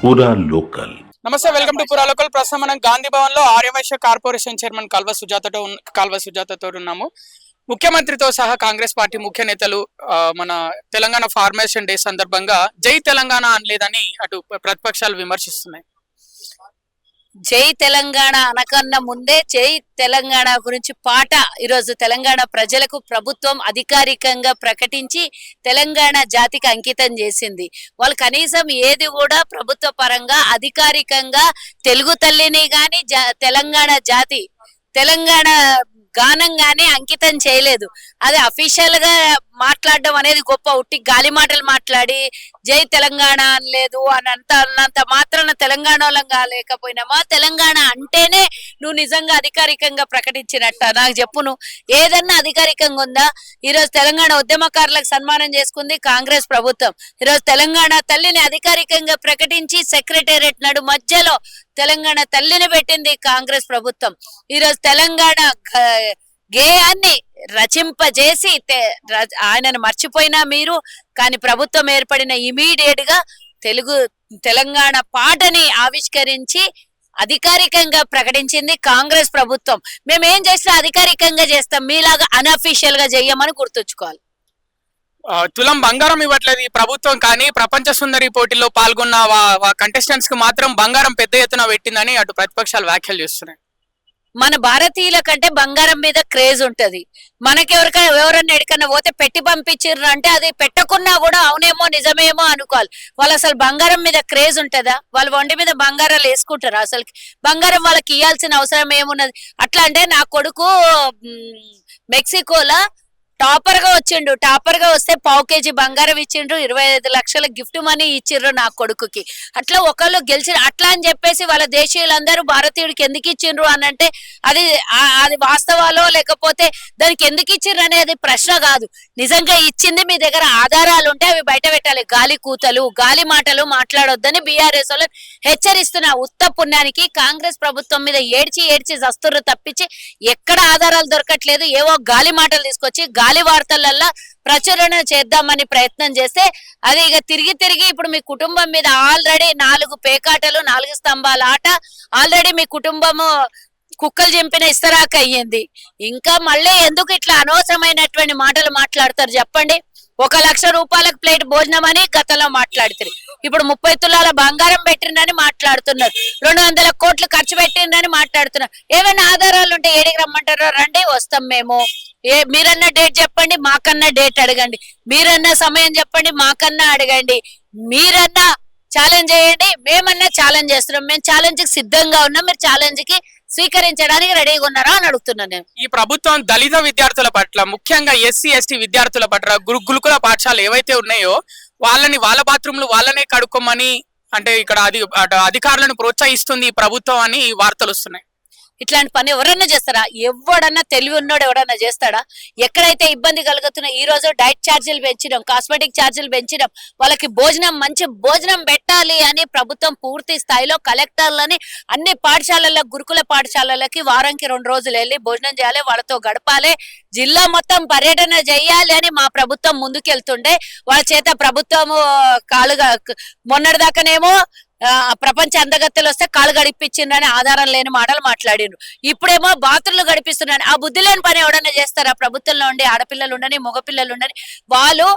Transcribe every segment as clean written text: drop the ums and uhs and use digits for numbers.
పూరా లోకల్. నమస్తే, welcome to పురా లోకల్. ప్రస్తుతం మనం గాంధీ భవన్ లో ఆర్యవైశ్య కార్పొరేషన్ చైర్మన్ కాల్వ సుజాతతో ఉన్నాము. ముఖ్యమంత్రితో సహా కాంగ్రెస్ పార్టీ ముఖ్య నేతలు మన తెలంగాణ ఫార్మేషన్ డే సందర్భంగా జై తెలంగాణ అనలేదని అటు ప్రతిపక్షాలు విమర్శిస్తున్నాయి. జై తెలంగాణ అనకన్నా ముందే జై తెలంగాణ గురించి పాట ఈరోజు తెలంగాణ ప్రజలకు ప్రభుత్వం అధికారికంగా ప్రకటించి తెలంగాణ జాతికి అంకితం చేసింది. వాళ్ళు కనీసం ఏది కూడా ప్రభుత్వ పరంగా అధికారికంగా తెలుగు తల్లిని గాని తెలంగాణ జాతి తెలంగాణ గానంగానే అంకితం చేయలేదు. అది అఫీషియల్ గా మాట్లాడడం అనేది గొప్ప. ఉట్టి గాలి మాటలు మాట్లాడి జై తెలంగాణ అనలేదు అని అన్నంత మాత్రాన తెలంగాణలో లేకపోయినామా? తెలంగాణ అంటేనే నువ్వు నిజంగా అధికారికంగా ప్రకటించినట్ట నాకు చెప్పు. నువ్వు ఏదన్నా అధికారికంగా ఉందా? ఈరోజు తెలంగాణ ఉద్యమకారులకు సన్మానం చేసుకుంది కాంగ్రెస్ ప్రభుత్వం. ఈరోజు తెలంగాణ తల్లిని అధికారికంగా ప్రకటించి సెక్రటేరియట్ నడు మధ్యలో తెలంగాణ తల్లిని పెట్టింది కాంగ్రెస్ ప్రభుత్వం. ఈరోజు తెలంగాణ గేయాన్ని రచింపజేసి ఆయనను మర్చిపోయినా మీరు, కానీ ప్రభుత్వం ఏర్పడిన ఇమీడియట్ గా తెలంగాణ పాటని ఆవిష్కరించి అధికారికంగా ప్రకటించింది కాంగ్రెస్ ప్రభుత్వం. మేమేం చేసినా అధికారికంగా చేస్తాం, మీలాగా అన్అఫీషియల్ గా చెయ్యమని గుర్తుంచుకోవాలి. తులం బంగారం ఇవ్వట్లేదు ఈ ప్రభుత్వం, కానీ ప్రపంచ సుందరి పోటీలో పాల్గొన్న కంటెస్టెంట్స్ కి మాత్రం బంగారం పెద్ద ఎత్తున పెట్టిందని అటు ప్రతిపక్షాలు వ్యాఖ్యలు చేస్తున్నాయి. మన భారతీయుల కంటే బంగారం మీద క్రేజ్ ఉంటది. ఎవరన్నా ఎక్కడికన్నా పోతే పెట్టి పంపించారు అంటే అది పెట్టకున్నా కూడా అవునేమో నిజమేమో అనుకోవాలి. వాళ్ళు అసలు బంగారం మీద క్రేజ్ ఉంటదా? వాళ్ళ ఒంటి మీద బంగారాలు వేసుకుంటారా? అసలు బంగారం వాళ్ళకి ఇవ్వాల్సిన అవసరం ఏమున్నది? అట్లా అంటే నా కొడుకు మెక్సికోలో టాపర్ గా వచ్చిండు. టాపర్ గా వస్తే ½ బంగారం ఇచ్చిండ్రు, 25 లక్షల గిఫ్ట్ మనీ ఇచ్చిండ్రు నా కొడుకుకి. అట్లా ఒకళ్ళు గెలిచిన అట్లా అని చెప్పేసి వాళ్ళ దేశీయులందరూ భారతీయుడికి ఎందుకు ఇచ్చిండ్రు అని అంటే అది వాస్తవాలో లేకపోతే దానికి ఎందుకు ఇచ్చిండ్రు అనేది ప్రశ్న కాదు. నిజంగా ఇచ్చింది మీ దగ్గర ఆధారాలు ఉంటే అవి బయట పెట్టాలి. గాలి కూతలు గాలి మాటలు మాట్లాడొద్దని బీఆర్ఎస్ వాళ్ళు హెచ్చరిస్తున్న. ఉత్త పుణ్యానికి కాంగ్రెస్ ప్రభుత్వం మీద ఏడ్చి జస్తుర్రు తప్పించి ఎక్కడ ఆధారాలు దొరకట్లేదు. ఏవో గాలి మాటలు తీసుకొచ్చి గాలి వార్తలల్లో ప్రచురణ చేద్దామని ప్రయత్నం చేస్తే అది ఇక తిరిగి ఇప్పుడు మీ కుటుంబం మీద ఆల్రెడీ 4 పేకాటలు 4 స్తంభాల ఆట ఆల్రెడీ మీ కుటుంబము కుక్కలు చింపిన ఇస్తరాక్ అయ్యింది. ఇంకా మళ్ళీ ఎందుకు ఇట్లా అనవసరమైనటువంటి మాటలు మాట్లాడతారు చెప్పండి? 1 లక్ష రూపాయలకు ప్లేట్ భోజనం అని గతంలో మాట్లాడుతారు. ఇప్పుడు 30 తులాల బంగారం పెట్టిందని మాట్లాడుతున్నారు. 200 కోట్లు ఖర్చు పెట్టిందని మాట్లాడుతున్నారు. ఏమైనా ఆధారాలు ఉంటే ఏడికి రమ్మంటారో రండి, వస్తాం మేము. మీరన్నా డేట్ చెప్పండి, మాకన్నా డేట్ అడగండి. మీరన్నా సమయం చెప్పండి, మాకన్నా అడగండి. మీరన్నా ఛాలెంజ్ చేయండి, మేమన్నా ఛాలెంజ్ చేస్తున్నాం. మేము ఛాలెంజ్ కి సిద్ధంగా ఉన్నాం, మీరు ఛాలెంజ్ కి స్వీకరించడానికి రెడీగా ఉన్నారా అని అడుగుతున్నాను నేను. ఈ ప్రభుత్వం దళిత విద్యార్థుల పట్ల, ముఖ్యంగా ఎస్సీ ఎస్టీ విద్యార్థుల పట్ల గురుకుల పాఠశాలలు ఏవైతే ఉన్నాయో వాళ్ళ బాత్రూమ్లు వాళ్ళనే కడుక్కోమని అంటే ఇక్కడ అధికారులను ప్రోత్సహిస్తుంది ఈ ప్రభుత్వం అని వార్తలు వస్తున్నాయి. ఇట్లాంటి పని ఎవరన్నా చేస్తారా? ఎవడన్నా తెలివి ఉన్నాడు ఎవడన్నా చేస్తాడా? ఎక్కడైతే ఇబ్బంది కలుగుతున్నా ఈ రోజు డైట్ ఛార్జీలు పెంచడం, కాస్మెటిక్ ఛార్జీలు పెంచడం, వాళ్ళకి మంచి భోజనం పెట్టాలి అని ప్రభుత్వం పూర్తి స్థాయిలో కలెక్టర్లని అన్ని పాఠశాలల్లో గురుకుల పాఠశాలలకి వారానికి 2 రోజులు వెళ్ళి భోజనం చేయాలి, వాళ్ళతో గడపాలి, జిల్లా మొత్తం పర్యటన చేయాలి అని మా ప్రభుత్వం ముందుకెళ్తుండే వాళ్ళ చేత ప్రభుత్వము మొన్నటిదాకానేమో ప్రపంచ అందగత్తెలు వస్తే కాళ్ళు గడిపించిందని ఆధారం లేని మాటలు మాట్లాడిండ్రు. ఇప్పుడేమో బాత్రూలు గడిపిస్తున్నాను. ఆ బుద్ధి లేని పని ఎవడన్నా చేస్తారా? ప్రభుత్వంలో ఉండి ఆడపిల్లలు ఉండని మగపిల్లలు ఉండని వాళ్ళు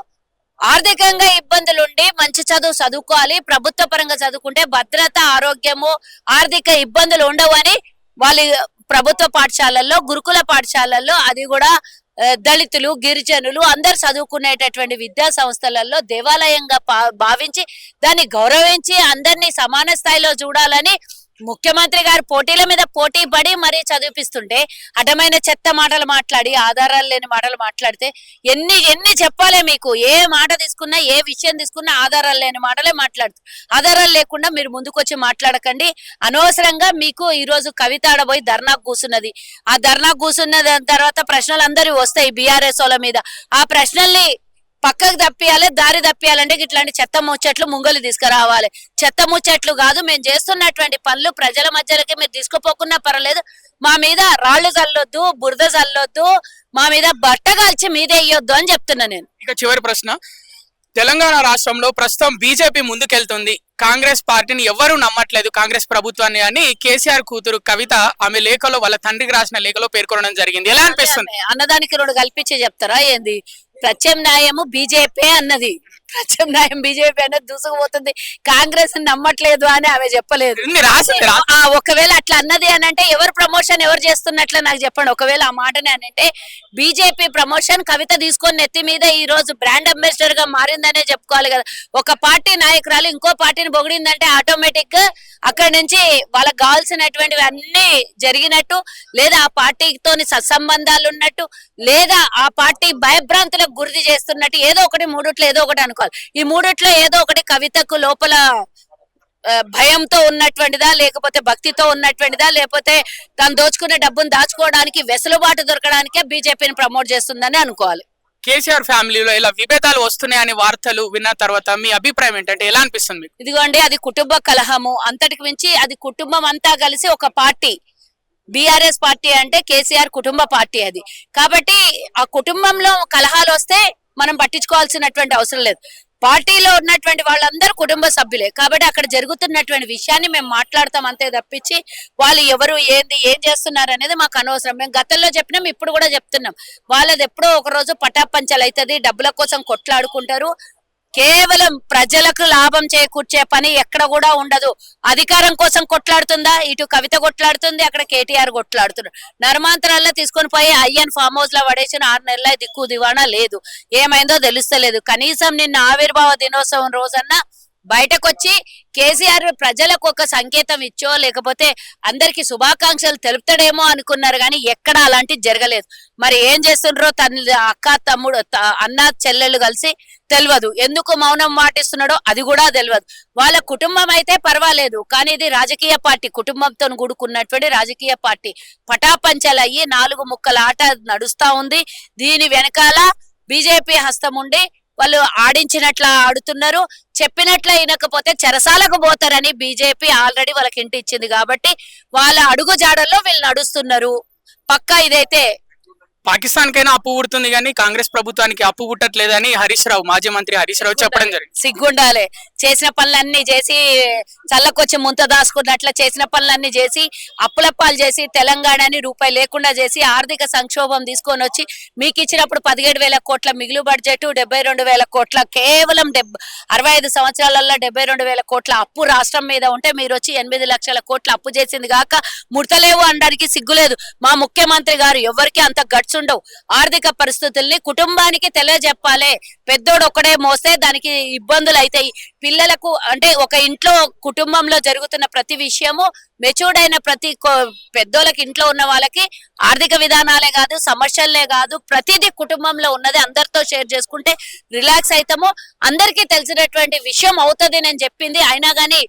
ఆర్థికంగా ఇబ్బందులుండి మంచి చదువుకోవాలి. ప్రభుత్వ పరంగా చదువుకుంటే భద్రత, ఆరోగ్యము, ఆర్థిక ఇబ్బందులు ఉండవని వాళ్ళ ప్రభుత్వ పాఠశాలల్లో గురుకుల పాఠశాలల్లో అది కూడా దళితులు గిరిజనులు అందరు చదువుకునేటటువంటి విద్యా సంస్థలలో దేవాలయంగా భావించి దాన్ని గౌరవించి అందరినీ సమాన స్థాయిలో చూడాలని ముఖ్యమంత్రి గారు పోటీల మీద పోటీ పడి మరీ చదివిపిస్తుంటే అడ్డమైన చెత్త మాటలు మాట్లాడి ఆధారాలు లేని మాటలు మాట్లాడితే ఎన్ని చెప్పాలి మీకు? ఏ మాట తీసుకున్నా ఏ విషయం తీసుకున్నా ఆధారాలు లేని మాటలే మాట్లాడుతారు. ఆధారాలు లేకుండా మీరు ముందుకొచ్చి మాట్లాడకండి. అనవసరంగా మీకు ఈ రోజు కవిత ఆడబోయి ధర్నాకు కూర్చున్నది. ఆ ధర్నాకు కూర్చున్న తర్వాత ప్రశ్నలు అందరూ వస్తాయి బీఆర్ఎస్ వాళ్ళ మీద. ఆ ప్రశ్నల్ని పక్కకు తప్పియాలి, దారి తప్పియాలంటే ఇట్లాంటి చెత్త ముచ్చట్లు ముంగలు తీసుకురావాలి. చెత్త ముచ్చట్లు కాదు, మేము చేస్తున్నటువంటి పనులు ప్రజల మధ్యలోకి మీరు తీసుకుపోకున్నా పర్వాలేదు, మా మీద రాళ్లు చల్లొద్దు, బురద చల్లొద్దు, మా మీద బట్ట కాల్చి మీదే ఇయ్యొద్దు అని చెప్తున్నా నేను. ఇక చివరి ప్రశ్న, తెలంగాణ రాష్ట్రంలో ప్రస్తుతం బీజేపీ ముందుకెళ్తుంది. కాంగ్రెస్ పార్టీని ఎవరు నమ్మట్లేదు, కాంగ్రెస్ ప్రభుత్వాన్ని అని కేసీఆర్ కూతురు కవిత ఆమె లేఖలో వాళ్ళ తండ్రికి రాసిన లేఖలో పేర్కొనడం జరిగింది. ఎలా అనిపిస్తుంది? అన్నదానికి రెండు కల్పించి చెప్తారా ఏంది? ప్రత్యామ్నాయము బీజేపీ అన్నది, ప్రత్యామ్నాయం బీజేపీ అన్నది దూసుకుపోతుంది. కాంగ్రెస్ నమ్మట్లేదు అని ఆమె చెప్పలేదు. ఒకవేళ అట్లా అన్నది అని అంటే ఎవరు ప్రమోషన్ ఎవరు చేస్తున్నట్లు నాకు చెప్పండి. ఒకవేళ ఆ మాటనే అని అంటే బీజేపీ ప్రమోషన్ కవిత తీసుకొని నెత్తి మీద ఈ రోజు బ్రాండ్ అంబాసిడర్ గా మారిందనే చెప్పుకోవాలి కదా. ఒక పార్టీ నాయకురాలు ఇంకో పార్టీని పొగిడిందంటే ఆటోమేటిక్ గా అక్కడి నుంచి వాళ్ళకి కావాల్సినటువంటివి అన్ని జరిగినట్టు, లేదా ఆ పార్టీతోని సత్సంబంధాలు ఉన్నట్టు, లేదా ఆ పార్టీ భయభ్రాంతులకు గుర్తు చేస్తున్నట్టు ఏదో ఒకటి మూడిట్లో ఏదో ఒకటి అనుకోవాలి. ఈ మూడిట్లో ఏదో ఒకటి కవితకు లోపల భయంతో ఉన్నటువంటిదా, లేకపోతే భక్తితో ఉన్నటువంటిదా, లేకపోతే తను దోచుకునే డబ్బును దాచుకోవడానికి వెసులుబాటు దొరకడానికే బీజేపీని ప్రమోట్ చేస్తుందని అనుకోవాలి. కేసీఆర్ ఫ్యామిలీలో ఇలా విభేదాలు వస్తున్నాయని వార్తలు విన్న తర్వాత మీ అభిప్రాయం ఏంటంటే ఎలా అనిపిస్తుంది? ఇదిగోండి, అది కుటుంబ కలహము. అంతటికి మించి అది కుటుంబం అంతా కలిసి ఒక పార్టీ. బీఆర్ఎస్ పార్టీ అంటే కేసీఆర్ కుటుంబ పార్టీ అది. కాబట్టి ఆ కుటుంబంలో కలహాలు వస్తే మనం పట్టించుకోవాల్సినటువంటి అవసరం లేదు. పార్టీలో ఉన్నటువంటి వాళ్ళందరూ కుటుంబ సభ్యులే. కాబట్టి అక్కడ జరుగుతున్నటువంటి విషయాన్ని మేము మాట్లాడతాం అంతే తప్పించి వాళ్ళు ఎవరు ఏంది ఏం చేస్తున్నారు అనేది మాకు అనవసరం. మేము గతంలో చెప్పినాం, ఇప్పుడు కూడా చెప్తున్నాం. వాళ్ళది ఎప్పుడో ఒక రోజు పటాపంచలు అవుతుంది, డబ్బుల కోసం కొట్లాడుకుంటారు. కేవలం ప్రజలకు లాభం చేకూర్చే పని ఎక్కడ కూడా ఉండదు. అధికారం కోసం కొట్లాడుతుందా, ఇటు కవిత కొట్లాడుతుంది, అక్కడ కేటీఆర్ కొట్లాడుతున్నాడు. నర్మాంతరాల్లో తీసుకొని పోయి అయ్యన్ ఫామ్ హౌస్ లో పడేసిన 6 నెలల దిక్కు దివాణా లేదు. ఏమైందో తెలుస్తలేదు. కనీసం నిన్న ఆవిర్భావ దినోత్సవం రోజన్నా బయటకు వచ్చి కేసీఆర్ ప్రజలకు ఒక సంకేతం ఇచ్చో లేకపోతే అందరికి శుభాకాంక్షలు తెలుపుతాడేమో అనుకున్నారు, కానీ ఎక్కడ అలాంటిది జరగలేదు. మరి ఏం చేస్తుండ్రో తన అక్క తమ్ముడు అన్న చెల్లెళ్ళు కలిసి తెలియదు. ఎందుకు మౌనం మాటిస్తున్నాడో అది కూడా తెలియదు. వాళ్ళ కుటుంబం అయితే పర్వాలేదు, కానీ ఇది రాజకీయ పార్టీ, కుటుంబంతో కూడుకున్నటువంటి రాజకీయ పార్టీ. పటాపంచలయ్యి 4 ముక్కల ఆట నడుస్తా ఉంది. దీని వెనకాల బీజేపీ హస్తం ఉండి వాళ్ళు ఆడించినట్ల ఆడుతున్నారు. చెప్పినట్ల వినకపోతే చెరసాలకు పోతారని బీజేపీ ఆల్రెడీ వాళ్ళకి ఇంటి ఇచ్చింది. కాబట్టి వాళ్ళ అడుగు జాడల్లో వీళ్ళు నడుస్తున్నారు. పక్కా ఇదైతే పాకిస్తాన్ కైనా అప్పు పుడుతుంది కానీ కాంగ్రెస్ ప్రభుత్వానికి అప్పు పుట్టట్లేదని హరీష్ రావు, మాజీ మంత్రి హరీష్ రావు చెప్పడం జరిగింది. సిగ్గుండాలి. చేసిన పనులన్నీ చేసి చల్లకొచ్చి ముంత దాచుకున్నట్ల చేసిన పనులన్నీ చేసి అప్పులప్పాలు చేసి తెలంగాణని రూపాయి లేకుండా చేసి ఆర్థిక సంక్షోభం తీసుకొని వచ్చి మీకు ఇచ్చినప్పుడు 17,000 కోట్ల మిగులు బడ్జెట్, 72,000 కోట్ల కేవలం 65 సంవత్సరాలలో 72,000 కోట్ల అప్పు రాష్ట్రం మీద ఉంటే మీరు వచ్చి 8 లక్షల కోట్ల అప్పు చేసింది కాక ముడతలేవు అనడానికి సిగ్గులేదు. మా ముఖ్యమంత్రి గారు ఎవరికి అంత గట్స్ ఉండవు. ఆర్థిక పరిస్థితుల్ని కుటుంబానికి తెలియజెప్పాలి. పెద్దోడు ఒక్కడే మోస్తే దానికి ఇబ్బందులు అవుతాయి. పిల్లలకు అంటే ఒక ఇంట్లో కుటుంబంలో జరుగుతున్న ప్రతి విషయము మెచ్యూర్డ్ అయిన ప్రతి పెద్దోళ్ళకి ఇంట్లో ఉన్న వాళ్ళకి ఆర్థిక విధానాలే కాదు, సమస్యలే కాదు, ప్రతిదీ కుటుంబంలో ఉన్నది అందరితో షేర్ చేసుకుంటే రిలాక్స్ అవుతాము. అందరికీ తెలిసినటువంటి విషయం అవుతుంది నేను చెప్పింది. అయినా కానీ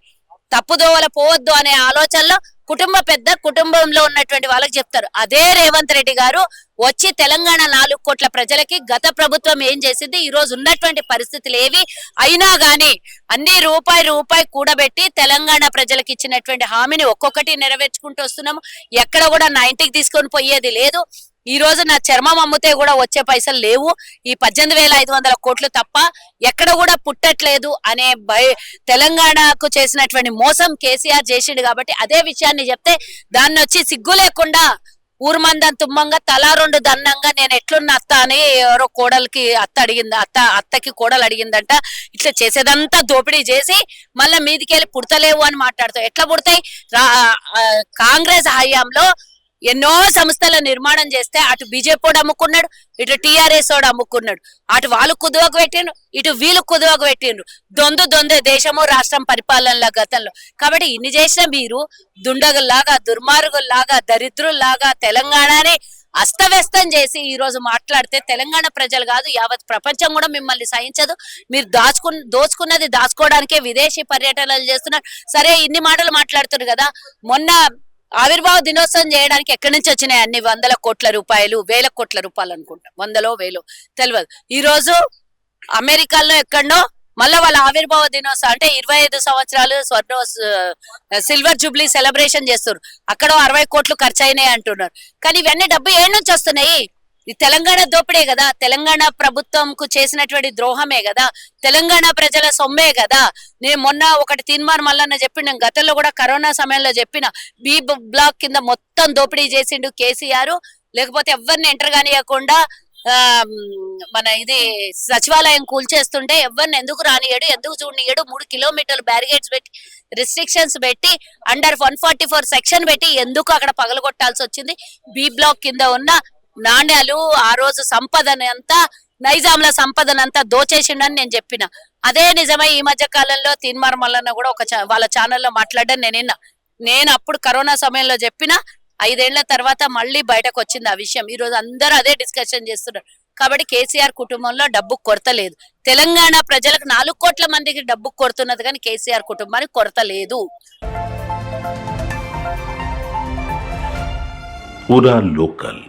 తప్పుదోవల పోవద్దు అనే ఆలోచనలో కుటుంబంలో ఉన్నటువంటి వాళ్ళకి చెప్తారు. అదే రేవంత్ రెడ్డి గారు వచ్చి తెలంగాణ 4 కోట్ల ప్రజలకి గత ప్రభుత్వం ఏం చేసింది, ఈ రోజు ఉన్నటువంటి పరిస్థితులు ఏవి అయినా గానీ అన్ని రూపాయి కూడబెట్టి తెలంగాణ ప్రజలకు ఇచ్చినటువంటి హామీని ఒక్కొక్కటి నెరవేర్చుకుంటూ వస్తున్నాము. ఎక్కడ కూడా 90కి తీసుకొని పోయేది లేదు. ఈ రోజు నా చర్మం అమ్మితే కూడా వచ్చే పైసలు లేవు. ఈ 18,500 కోట్లు తప్ప ఎక్కడ కూడా పుట్టట్లేదు అనే తెలంగాణకు చేసినటువంటి మోసం కేసీఆర్ చేసిండు. కాబట్టి అదే విషయాన్ని చెప్తే దాన్ని వచ్చి సిగ్గు లేకుండా ఊరుమందం తుమ్మంగా తలా 2 దన్నంగా నేను ఎట్లున్న అత్త అని ఎవరో కోడలికి అత్తకి కోడలు అడిగిందంట. ఇట్లా చేసేదంతా దోపిడీ చేసి మళ్ళీ మీదికెళ్ళి పుడతలేవు అని మాట్లాడతావు. ఎట్లా పుడతాయి? కాంగ్రెస్ హయాంలో ఎన్నో సంస్థల నిర్మాణం చేస్తే అటు బీజేపీ అమ్ముకున్నాడు, ఇటు టీఆర్ఎస్ వాడు అమ్ముకున్నాడు. అటు వాళ్ళు కుదువకు పెట్టిండ్రు, ఇటు వీళ్ళు కుదువకు పెట్టిండ్రు. దొందే దేశము రాష్ట్రం పరిపాలనల గతంలో. కాబట్టి ఇన్ని చేసిన మీరు దుండగుల్లాగా, దుర్మార్గుల్లాగా, దరిద్రుల్లాగా తెలంగాణని అస్తవ్యస్తం చేసి ఈ రోజు మాట్లాడితే తెలంగాణ ప్రజలు కాదు యావత్ ప్రపంచం కూడా మిమ్మల్ని సహించదు. మీరు దోచుకున్నది దాచుకోవడానికే విదేశీ పర్యటనలు చేస్తున్నారు. సరే, ఇన్ని మాటలు మాట్లాడుతున్నారు కదా. మొన్న ఆవిర్భావ దినోత్సవం చేయడానికి ఎక్కడి నుంచి వచ్చినాయి అన్ని 100 కోట్ల రూపాయలు, 1000 కోట్ల రూపాయలు అనుకుంటా, 100లో 1000 తెలియదు. ఈ రోజు అమెరికాలో ఎక్కడనో మళ్ళీ వాళ్ళ ఆవిర్భావ దినోత్సవం అంటే 25 సంవత్సరాలు సిల్వర్ జూబ్లీ సెలబ్రేషన్ చేస్తారు. అక్కడ 60 కోట్లు ఖర్చు అయినాయి అంటున్నారు. కానీ ఇవన్నీ డబ్బు ఏడు నుంచి వస్తున్నాయి? ఈ తెలంగాణ దోపిడే కదా, తెలంగాణ ప్రభుత్వంకు చేసినటువంటి ద్రోహమే కదా, తెలంగాణ ప్రజల సొమ్మే కదా. నేను మొన్న ఒకటి తీన్మార్ మల్లన్న చెప్పిన, గతంలో కూడా కరోనా సమయంలో చెప్పిన, బి బ్లాక్ కింద మొత్తం దోపిడీ చేసిండు కేసీఆర్. లేకపోతే ఎవరిని ఎంటర్ కానియకుండా మన ఇది సచివాలయం కూల్చేస్తుంటే ఎవరిని ఎందుకు రానియడు, ఎందుకు చూడనియడు, 3 కిలోమీటర్లు బ్యారిగేడ్స్ పెట్టి రిస్ట్రిక్షన్స్ పెట్టి అండర్ 144 సెక్షన్ పెట్టి ఎందుకు అక్కడ పగలగొట్టాల్సి వచ్చింది? బి బ్లాక్ కింద ఉన్న నాణ్యాలు ఆ రోజు సంపదనంతా, నైజాంల సంపదనంతా దోచేసిండని నేను చెప్పిన. అదే నిజమై ఈ మధ్య కాలంలో తీన్మార్ మల్లన్న కూడా ఒక వాళ్ళ ఛానల్లో మాట్లాడడం నేను అప్పుడు కరోనా సమయంలో చెప్పిన. 5 ఏళ్ల తర్వాత మళ్ళీ బయటకు వచ్చింది ఆ విషయం. ఈ రోజు అందరూ అదే డిస్కషన్ చేస్తున్నారు. కాబట్టి కేసీఆర్ కుటుంబంలో డబ్బు కొరత లేదు. తెలంగాణ ప్రజలకు 4 కోట్ల మందికి డబ్బు కొడుతున్నది, కానీ కేసీఆర్ కుటుంబానికి కొరత లేదు. पूरा लोकल